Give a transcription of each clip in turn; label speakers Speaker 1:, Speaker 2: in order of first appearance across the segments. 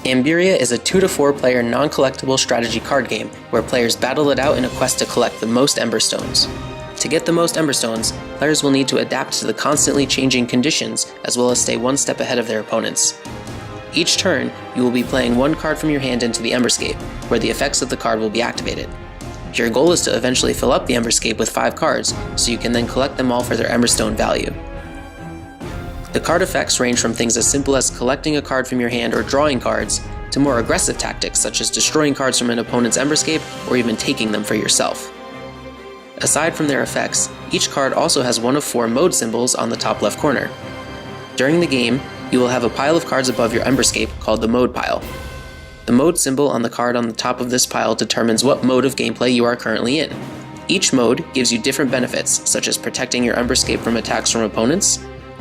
Speaker 1: Ambyria is a 2 to 4 player non-collectible strategy card game where players battle it out in a quest to collect the most Emberstones. To get the most Emberstones, players will need to adapt to the constantly changing conditions as well as stay one step ahead of their opponents. Each turn, you will be playing one card from your hand into the Emberscape, where the effects of the card will be activated. Your goal is to eventually fill up the Emberscape with 5 cards, so you can then collect them all for their Emberstone value. The card effects range from things as simple as collecting a card from your hand or drawing cards, to more aggressive tactics such as destroying cards from an opponent's Emberscape or even taking them for yourself. Aside from their effects, each card also has one of 4 mode symbols on the top left corner. During the game, you will have a pile of cards above your Emberscape called the mode pile. The mode symbol on the card on the top of this pile determines what mode of gameplay you are currently in. Each mode gives you different benefits, such as protecting your Emberscape from attacks from opponents,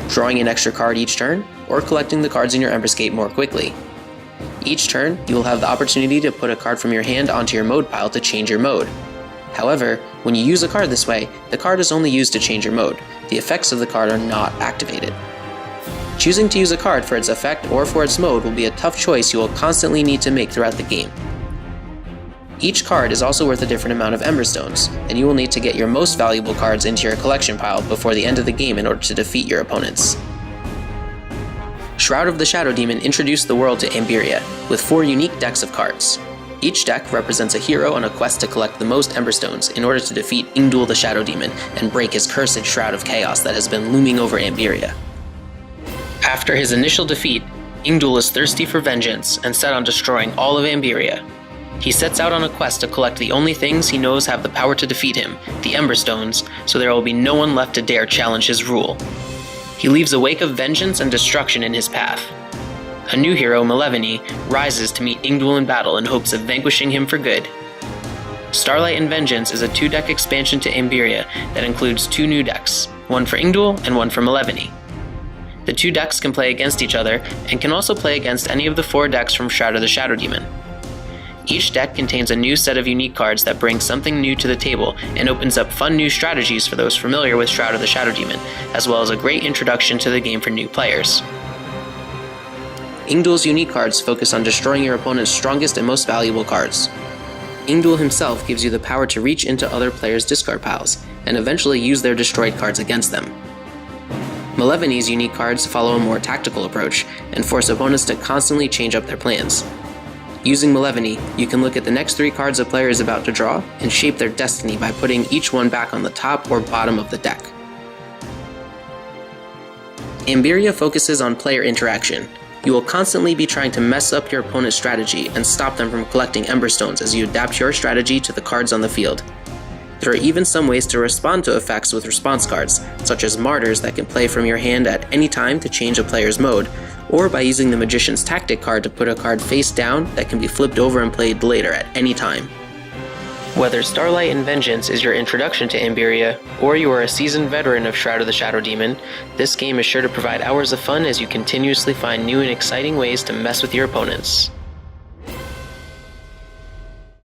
Speaker 1: drawing an extra card each turn, or collecting the cards in your Emberscape more quickly. Each turn, you will have the opportunity to put a card from your hand onto your mode pile to change your mode. However, when you use a card this way, the card is only used to change your mode. The effects of the card are not activated. Choosing to use a card for its effect or for its mode will be a tough choice you will constantly need to make throughout the game. Each card is also worth a different amount of Emberstones, and you will need to get your most valuable cards into your collection pile before the end of the game in order to defeat your opponents. Shroud of the Shadow Demon introduced the world to Ambyria, with 4 unique decks of cards. Each deck represents a hero on a quest to collect the most Emberstones in order to defeat Ingdul the Shadow Demon and break his cursed Shroud of Chaos that has been looming over Ambyria. After his initial defeat, Ingdul is thirsty for vengeance and set on destroying all of Ambyria. He sets out on a quest to collect the only things he knows have the power to defeat him, the Emberstones, so there will be no one left to dare challenge his rule. He leaves a wake of vengeance and destruction in his path. A new hero, Malevini, rises to meet Ingdul in battle in hopes of vanquishing him for good. Starlight and Vengeance is a 2-deck expansion to Ambyria that includes 2 new decks, one for Ingdul and one for Malevini. The 2 decks can play against each other and can also play against any of the 4 decks from Shroud of the Shadow Demon. Each deck contains a new set of unique cards that bring something new to the table and opens up fun new strategies for those familiar with Shroud of the Shadow Demon, as well as a great introduction to the game for new players. Ingdul's unique cards focus on destroying your opponent's strongest and most valuable cards. Ingdul himself gives you the power to reach into other players' discard piles, and eventually use their destroyed cards against them. Malevini's unique cards follow a more tactical approach, and force opponents to constantly change up their plans. Using Malevini, you can look at the next 3 cards a player is about to draw, and shape their destiny by putting each one back on the top or bottom of the deck. Ambyria focuses on player interaction. You will constantly be trying to mess up your opponent's strategy and stop them from collecting Emberstones as you adapt your strategy to the cards on the field. There are even some ways to respond to effects with response cards, such as Martyrs that can play from your hand at any time to change a player's mode, or by using the Magician's Tactic card to put a card face down that can be flipped over and played later at any time. Whether Starlight and Vengeance is your introduction to Ambyria, or you are a seasoned veteran of Shroud of the Shadow Demon, this game is sure to provide hours of fun as you continuously find new and exciting ways to mess with your opponents.